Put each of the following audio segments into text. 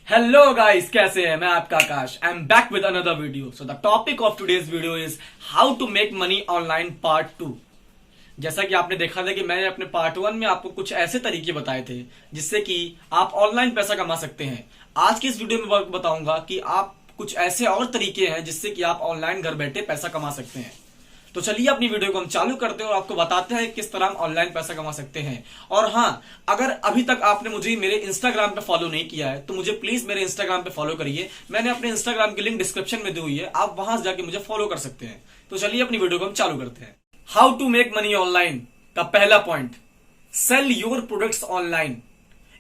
Hello guys, कैसे हैं? मैं आपका Akash. I am back with another video. So the topic of today's video is how to make money online part 2। जैसा कि आपने देखा था कि मैंने अपने पार्ट 1 में आपको कुछ ऐसे तरीके बताए थे जिससे कि आप ऑनलाइन पैसा कमा सकते हैं। आज की इस वीडियो में बताऊंगा कि आप कुछ ऐसे और तरीके हैं जिससे कि आप ऑनलाइन घर बैठे पैसा कमा सकते हैं। तो चलिए अपनी वीडियो को हम चालू करते हैं और आपको बताते हैं किस तरह हम ऑनलाइन पैसा कमा सकते हैं। और हाँ, अगर अभी तक आपने मुझे मेरे इंस्टाग्राम पे फॉलो नहीं किया है तो मुझे प्लीज मेरे इंस्टाग्राम पे फॉलो करिए। मैंने अपने इंस्टाग्राम की लिंक डिस्क्रिप्शन में दी हुई है, आप वहां से जाके मुझे फॉलो कर सकते हैं। तो चलिए अपनी वीडियो को हम चालू करते हैं। How to make money online का पहला point, sell your products online.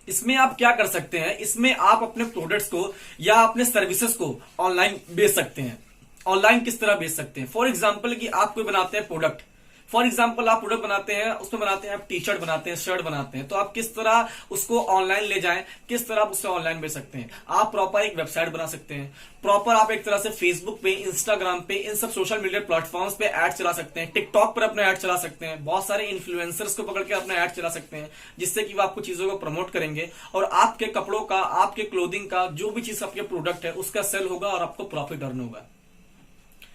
इसमें आप क्या कर सकते हैं, इसमें आप अपने प्रोडक्ट्स को या अपने सर्विसेज को ऑनलाइन बेच सकते हैं। ऑनलाइन किस तरह बेच सकते हैं? फॉर एग्जाम्पल कि आप कोई बनाते हैं प्रोडक्ट, फॉर एग्जाम्पल आप प्रोडक्ट बनाते हैं, उसमें बनाते हैं आप टी शर्ट बनाते हैं, शर्ट बनाते हैं, तो आप किस तरह उसको ऑनलाइन ले जाएं, किस तरह आप उससे ऑनलाइन बेच सकते हैं। आप प्रॉपर एक वेबसाइट बना सकते हैं, प्रॉपर आप एक तरह से फेसबुक पे, इंस्टाग्राम पे, इन सब सोशल मीडिया प्लेटफॉर्म्स पे ऐड चला सकते हैं, टिकटॉक पर अपना ऐड चला सकते हैं, बहुत सारे इन्फ्लुएंसर्स को पकड़ के अपना ऐड चला सकते हैं जिससे कि वो आपको चीजों को प्रमोट करेंगे और आपके कपड़ों का, आपके क्लोथिंग का, जो भी चीज आपके प्रोडक्ट है उसका सेल होगा और आपको प्रॉफिट अर्न होगा।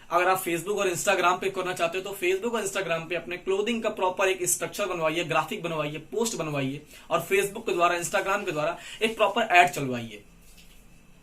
अगर आप फेसबुक और इंस्टाग्राम पे करना चाहते हो तो फेसबुक और इंस्टाग्राम पे अपने क्लोथिंग का प्रॉपर एक स्ट्रक्चर बनवाइए, ग्राफिक बनवाइए, पोस्ट बनवाइए और फेसबुक के द्वारा, इंस्टाग्राम के द्वारा एक प्रॉपर ऐड चलवाइए।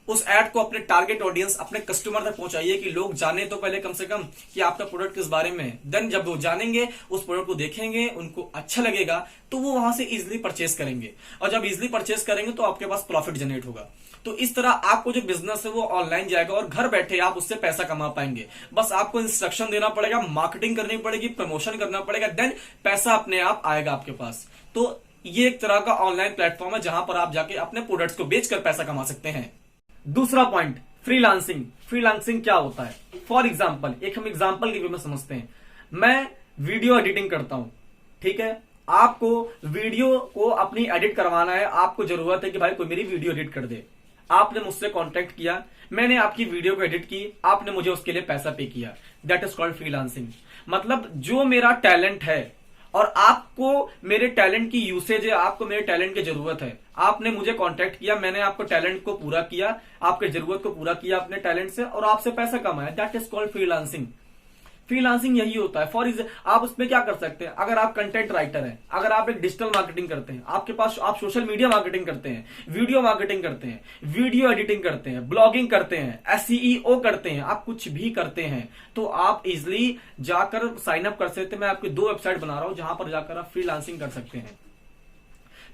उस ऐड को अपने टारगेट ऑडियंस, अपने कस्टमर तक पहुंचाइए कि लोग जाने तो पहले कम से कम कि आपका प्रोडक्ट किस बारे में है। देन जब वो जानेंगे, उस प्रोडक्ट को देखेंगे, उनको अच्छा लगेगा तो वो वहां से इजिली परचेस करेंगे और जब इजिली परचेस करेंगे तो आपके पास प्रॉफिट जनरेट होगा। तो इस तरह आपको जो बिजनेस है वो ऑनलाइन जाएगा और घर बैठे आप उससे पैसा कमा पाएंगे। बस आपको इंस्ट्रक्शन देना पड़ेगा, मार्केटिंग करनी पड़ेगी, प्रमोशन करना पड़ेगा, देन पैसा अपने आप आएगा आपके पास। तो ये एक तरह का ऑनलाइन प्लेटफॉर्म है जहां पर आप जाके अपने प्रोडक्ट्स को बेचकर पैसा कमा सकते हैं। दूसरा पॉइंट, फ्रीलांसिंग। फ्रीलांसिंग क्या होता है? फॉर एग्जाम्पल, एक हम एग्जाम्पल के वे में समझते हैं। मैं वीडियो एडिटिंग करता हूं, ठीक है? आपको वीडियो को अपनी एडिट करवाना है, आपको जरूरत है कि भाई कोई मेरी वीडियो एडिट कर दे। आपने मुझसे कांटेक्ट किया, मैंने आपकी वीडियो को एडिट की, आपने मुझे उसके लिए पैसा पे किया। That is called freelancing. मतलब जो मेरा टैलेंट है और आपको मेरे टैलेंट की यूसेज है, आपको मेरे टैलेंट की जरूरत है, आपने मुझे कांटेक्ट किया, मैंने आपको टैलेंट को पूरा किया, आपके जरूरत को पूरा किया अपने टैलेंट से और आपसे पैसा कमाया। That is called freelancing. Freelancing यही होता है। फॉर आप उसमें क्या कर सकते हैं? अगर आप कंटेंट राइटर हैं, अगर आप एक डिजिटल मार्केटिंग करते हैं, आपके पास आप सोशल मीडिया मार्केटिंग करते हैं, वीडियो मार्केटिंग करते हैं, वीडियो एडिटिंग करते हैं, ब्लॉगिंग करते हैं, एसईओ करते हैं, आप कुछ भी करते हैं तो आप इजिली जाकर साइन अप कर सकते हैं। मैं आपकी 2 वेबसाइट बना रहा हूं जहां पर जाकर आप फ्रीलांसिंग कर सकते हैं।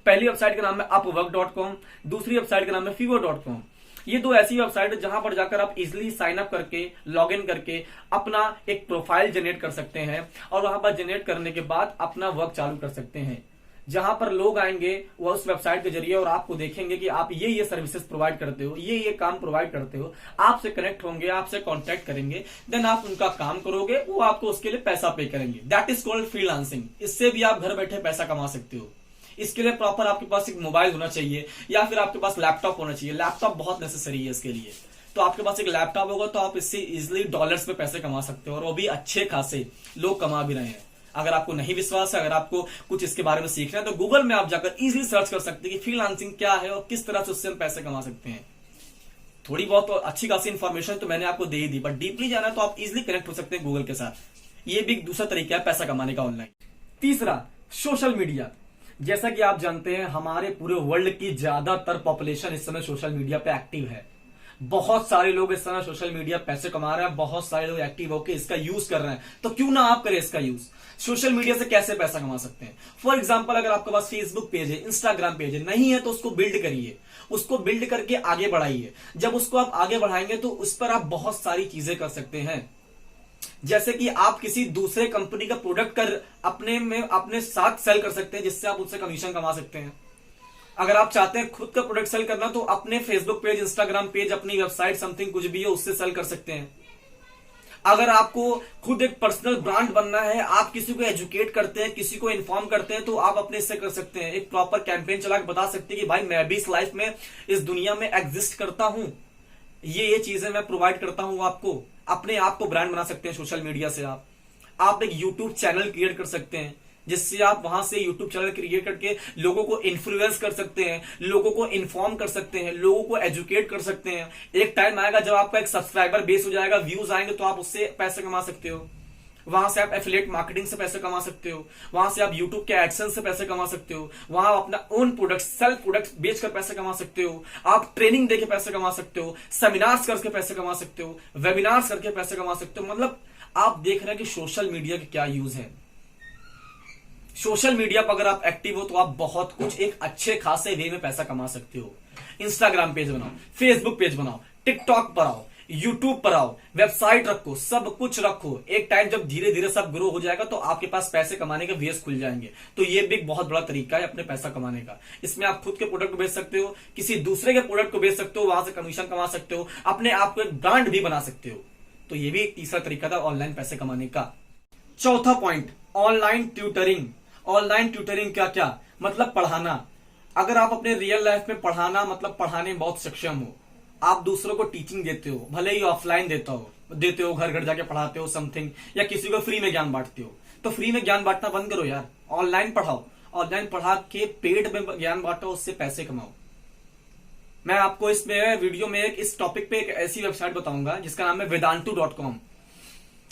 पहली वेबसाइट का नाम है upwork.com, दूसरी वेबसाइट का नाम है fiverr.com। ये 2 ऐसी वेबसाइट है जहां पर जाकर आप इजिली साइन अप करके, लॉग इन करके अपना एक प्रोफाइल जनरेट कर सकते हैं और वहां पर जनरेट करने के बाद अपना वर्क चालू कर सकते हैं। जहां पर लोग आएंगे वो उस वेबसाइट के जरिए और आपको देखेंगे कि आप ये सर्विसेज प्रोवाइड करते हो, ये काम प्रोवाइड करते हो, आपसे कनेक्ट होंगे, आपसे कांटेक्ट करेंगे, देन आप उनका काम करोगे, वो आपको उसके लिए पैसा पे करेंगे। That is called freelancing. इससे भी आप घर बैठे पैसा कमा सकते हो। इसके लिए प्रॉपर आपके पास एक मोबाइल होना चाहिए या फिर आपके पास लैपटॉप होना चाहिए। लैपटॉप बहुत नेसेसरी है इसके लिए। तो आपके पास एक लैपटॉप होगा तो आप इससे इजिली डॉलर्स में पैसे कमा सकते हो और वो भी अच्छे खासे लोग कमा भी रहे हैं। अगर आपको नहीं विश्वास है, अगर आपको कुछ इसके बारे में सीखना है तो गूगल में आप जाकर इजिली सर्च कर सकते हैं कि फ्रीलांसिंग क्या है और किस तरह से उससे हम पैसे कमा सकते हैं। थोड़ी बहुत तो अच्छी खासी इंफॉर्मेशन तो मैंने आपको दे ही दी, बट डीपली जाना है तो आप इजिली कनेक्ट हो सकते हैं गूगल के साथ। ये भी एक दूसरा तरीका है पैसा कमाने का ऑनलाइन। तीसरा, सोशल मीडिया। जैसा कि आप जानते हैं हमारे पूरे वर्ल्ड की ज्यादातर पॉपुलेशन इस समय सोशल मीडिया पे एक्टिव है। बहुत सारे लोग इस समय सोशल मीडिया पैसे कमा रहे हैं, बहुत सारे लोग एक्टिव होकर इसका यूज कर रहे हैं। तो क्यों ना आप करें इसका यूज? सोशल मीडिया से कैसे पैसा कमा सकते हैं? फॉर एग्जाम्पल, अगर आपके पास फेसबुक पेज है, इंस्टाग्राम पेज है, नहीं है तो उसको बिल्ड करिए, उसको बिल्ड करके आगे बढ़ाइए। जब उसको आप आगे बढ़ाएंगे तो उस पर आप बहुत सारी चीजें कर सकते हैं। जैसे कि आप किसी दूसरे कंपनी का प्रोडक्ट कर अपने साथ सेल कर सकते हैं जिससे आप उससे कमीशन कमा सकते हैं। अगर आप चाहते हैं खुद का प्रोडक्ट सेल करना तो अपने फेसबुक पेज, इंस्टाग्राम पेज, अपनी वेबसाइट, समथिंग कुछ भी हो उससे सेल कर सकते हैं। अगर आपको खुद एक पर्सनल ब्रांड बनना है, आप किसी को एजुकेट करते हैं, किसी को इन्फॉर्म करते हैं तो आप अपने इससे कर सकते हैं। एक प्रॉपर कैंपेन चला के बता सकते हैं कि भाई मैं भी इस लाइफ में, इस दुनिया में एग्जिस्ट करता हूं, ये चीजें मैं प्रोवाइड करता हूं आपको। अपने आप को ब्रांड बना सकते हैं सोशल मीडिया से। आप एक यूट्यूब चैनल क्रिएट कर सकते हैं जिससे आप वहां से यूट्यूब चैनल क्रिएट करके लोगों को इन्फ्लुएंस कर सकते हैं, लोगों को इन्फॉर्म कर सकते हैं, लोगों को एजुकेट कर सकते हैं। एक टाइम आएगा जब आपका एक सब्सक्राइबर बेस हो जाएगा, व्यूज आएंगे, तो आप उससे पैसे कमा सकते हो। वहां से आप एफिलिएट मार्केटिंग से पैसे कमा सकते हो, वहां से आप यूट्यूब के एडसेंस से पैसे कमा सकते हो, वहां अपना ओन प्रोडक्ट, सेल्फ प्रोडक्ट बेचकर पैसे कमा सकते हो, आप ट्रेनिंग देके पैसे कमा सकते हो, सेमिनार्स करके पैसे कमा सकते हो, वेबिनार्स करके पैसे कमा सकते हो। मतलब आप देख रहे हैं कि सोशल मीडिया के क्या यूज है। सोशल मीडिया पर अगर आप एक्टिव हो तो आप बहुत कुछ एक अच्छे खासे वे में पैसा कमा सकते हो। इंस्टाग्राम पेज बनाओ, फेसबुक पेज बनाओ, टिकटॉक पर आओ, यूट्यूब पर आओ, वेबसाइट रखो, सब कुछ रखो। एक टाइम जब धीरे धीरे सब ग्रो हो जाएगा तो आपके पास पैसे कमाने के वेज खुल जाएंगे। तो ये भी एक बहुत बड़ा तरीका है अपने पैसा कमाने का। इसमें आप खुद के प्रोडक्ट को बेच सकते हो, किसी दूसरे के प्रोडक्ट को बेच सकते हो, वहां से कमीशन कमा सकते हो, अपने आप को एक ब्रांड भी बना सकते हो। तो ये भी एक तीसरा तरीका था ऑनलाइन पैसे कमाने का। चौथा point, online tutoring. Online tutoring क्या क्या मतलब? पढ़ाना। अगर आप अपने रियल लाइफ में पढ़ाना मतलब पढ़ाने में बहुत सक्षम हो, आप दूसरों को टीचिंग देते हो, भले ही ऑफलाइन देते हो, घर घर जाके पढ़ाते हो समथिंग, या किसी को फ्री में ज्ञान बांटते हो, तो फ्री में ज्ञान बांटना बंद करो यार, ऑनलाइन पढ़ाओ। ऑनलाइन पढ़ा के पेड में ज्ञान बांटो, उससे पैसे कमाओ। मैं आपको इसमें वीडियो में इस टॉपिक पे एक ऐसी वेबसाइट बताऊंगा जिसका नाम है वेदांतु.com।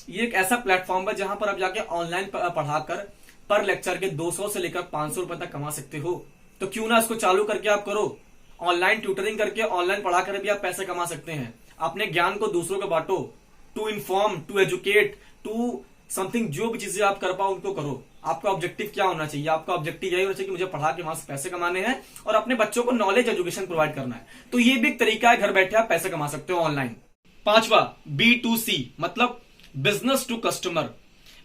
ये एक ऐसा प्लेटफॉर्म है जहां पर आप जाके ऑनलाइन पढ़ाकर पर लेक्चर के 200 से लेकर 500 रुपए तक कमा सकते हो। तो क्यों ना इसको चालू करके आप करो। ऑनलाइन ट्यूटरिंग करके, ऑनलाइन पढ़ाकर भी आप पैसे कमा सकते हैं। अपने ज्ञान को दूसरों को बांटो, to inform, to educate, to something. जो भी चीजें आप कर पाओ उनको करो। आपका ऑब्जेक्टिव क्या होना चाहिए? आपका ऑब्जेक्टिव यही होना चाहिए कि मुझे पढ़ा के वहां से पैसे कमाने हैं और अपने बच्चों को नॉलेज एजुकेशन प्रोवाइड करना है। तो ये भी एक तरीका है, घर बैठे आप पैसे कमा सकते हो ऑनलाइन। पांचवा, B2C मतलब बिजनेस टू कस्टमर।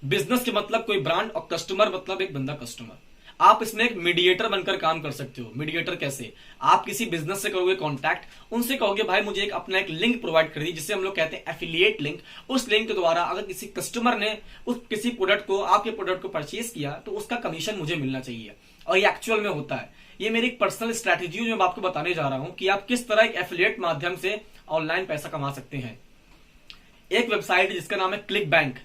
बिजनेस के मतलब कोई ब्रांड और कस्टमर मतलब एक बंदा कस्टमर। आप इसमें एक मीडिएटर बनकर काम कर सकते हो। मीडिएटर कैसे? आप किसी बिजनेस से करोगे कांटेक्ट, उनसे कहोगे भाई मुझे एक लिंक प्रोवाइड कर दी, जिसे हम लोग कहते हैं एफिलिएट लिंक। उस लिंक के द्वारा अगर किसी कस्टमर ने उस किसी प्रोडक्ट को, आपके प्रोडक्ट को परचेज किया तो उसका कमीशन मुझे मिलना चाहिए। और ये एक्चुअल में होता है। ये मेरी एक पर्सनल स्ट्रैटेजी जो मैं आपको बताने जा रहा हूं कि आप किस तरह एक एफिलिएट माध्यम से ऑनलाइन पैसा कमा सकते हैं। एक वेबसाइट जिसका नाम है क्लिक बैंक।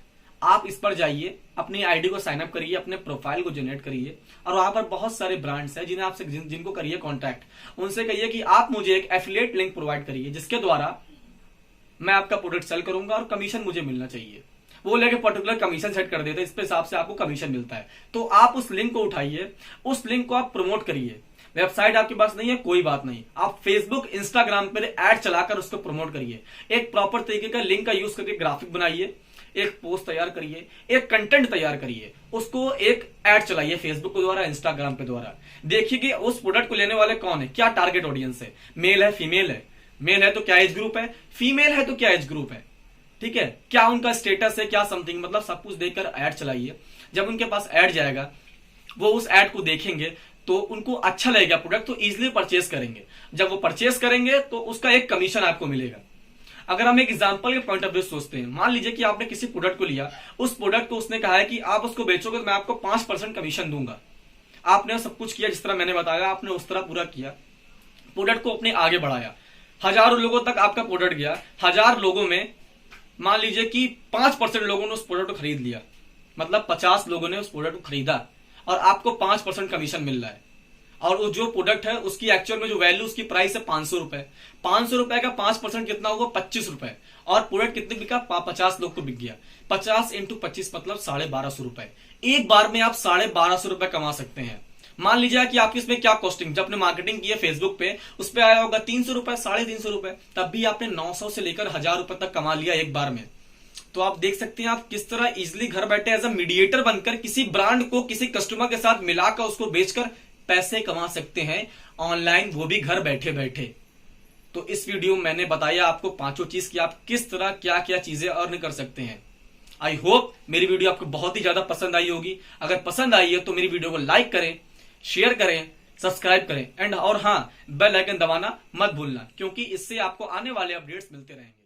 आप इस पर जाइए, अपनी आईडी को साइन अप करिए, अपने प्रोफाइल को जनरेट करिए और वहां पर बहुत सारे ब्रांड्स हैं जिन्हें आपसे जिनको करिए कांटेक्ट। उनसे कहिए कि आप मुझे एक एफिलिएट लिंक प्रोवाइड करिए जिसके द्वारा मैं आपका प्रोडक्ट सेल करूंगा और कमीशन मुझे मिलना चाहिए। वो लेके पर्टिकुलर कमीशन सेट कर देते हैं, इस पे हिसाब से आपको कमीशन मिलता है। तो आप उस लिंक को उठाइए, उस लिंक को आप प्रमोट करिए। वेबसाइट आपके पास नहीं है, कोई बात नहीं, आप फेसबुक, इंस्टाग्राम पर एड चलाकर उसको प्रमोट करिए। एक प्रॉपर तरीके का लिंक का यूज करके ग्राफिक बनाइए, एक पोस्ट तैयार करिए, एक कंटेंट तैयार करिए, उसको एक ऐड चलाइए फेसबुक के द्वारा, इंस्टाग्राम पे द्वारा। देखिए कि उस प्रोडक्ट को लेने वाले कौन है, क्या टारगेट ऑडियंस है, मेल है, फीमेल है, मेल है तो क्या एज ग्रुप है, फीमेल है तो क्या एज ग्रुप है, ठीक है, क्या उनका स्टेटस है, क्या समथिंग, मतलब सब कुछ देखकर ऐड चलाइए। जब उनके पास ऐड जाएगा, वो उस ऐड को देखेंगे तो उनको अच्छा लगेगा प्रोडक्ट, तो इजिली परचेस करेंगे। जब वो परचेस करेंगे तो उसका एक कमीशन आपको मिलेगा। अगर हम एक एग्जांपल के पॉइंट ऑफ व्यू सोचते हैं, मान लीजिए कि आपने किसी प्रोडक्ट को लिया, उस प्रोडक्ट को उसने कहा है कि आप उसको बेचोगे तो मैं आपको 5% कमीशन दूंगा। आपने सब कुछ किया जिस तरह मैंने बताया, आपने उस तरह पूरा किया, प्रोडक्ट को अपने आगे बढ़ाया, हजारों लोगों तक आपका प्रोडक्ट गया। 1000 लोगों में मान लीजिए कि 5% लोगों ने उस प्रोडक्ट को खरीद लिया, मतलब 50 लोगों ने उस प्रोडक्ट को खरीदा और आपको 5% कमीशन मिल रहा है। और वो जो प्रोडक्ट है उसकी एक्चुअल में जो वैल्यू, उसकी प्राइस है 500 रुपए। 500 रुपए का 5% कितना होगा, 25 रुपए। और प्रोडक्ट कितने बिका, 50 लोग को बिक गया। 50 × 25 मतलब 1250 रुपए। एक बार में आप 1250 रुपए कमा सकते हैं। मान लीजिए कि आपकी इसमें क्या कॉस्टिंग, जब आपने मार्केटिंग की है फेसबुक पे, उस पर आया होगा 300 रुपए, 350 रुपए, तब भी आपने 900 से लेकर 1000 रुपए तक कमा लिया एक बार में। तो आप देख सकते हैं आप किस तरह इजिली घर बैठे एज अ मीडिएटर बनकर किसी ब्रांड को किसी कस्टमर के साथ मिलाकर उसको बेचकर पैसे कमा सकते हैं ऑनलाइन, वो भी घर बैठे बैठे। तो इस वीडियो में मैंने बताया आपको 5 चीज कि आप किस तरह क्या क्या चीजें अर्न कर सकते हैं। आई होप मेरी वीडियो आपको बहुत ही ज्यादा पसंद आई होगी। अगर पसंद आई है तो मेरी वीडियो को लाइक करें, शेयर करें, सब्सक्राइब करें और हाँ, बेल आइकन दबाना मत भूलना, क्योंकि इससे आपको आने वाले अपडेट्स मिलते रहेंगे।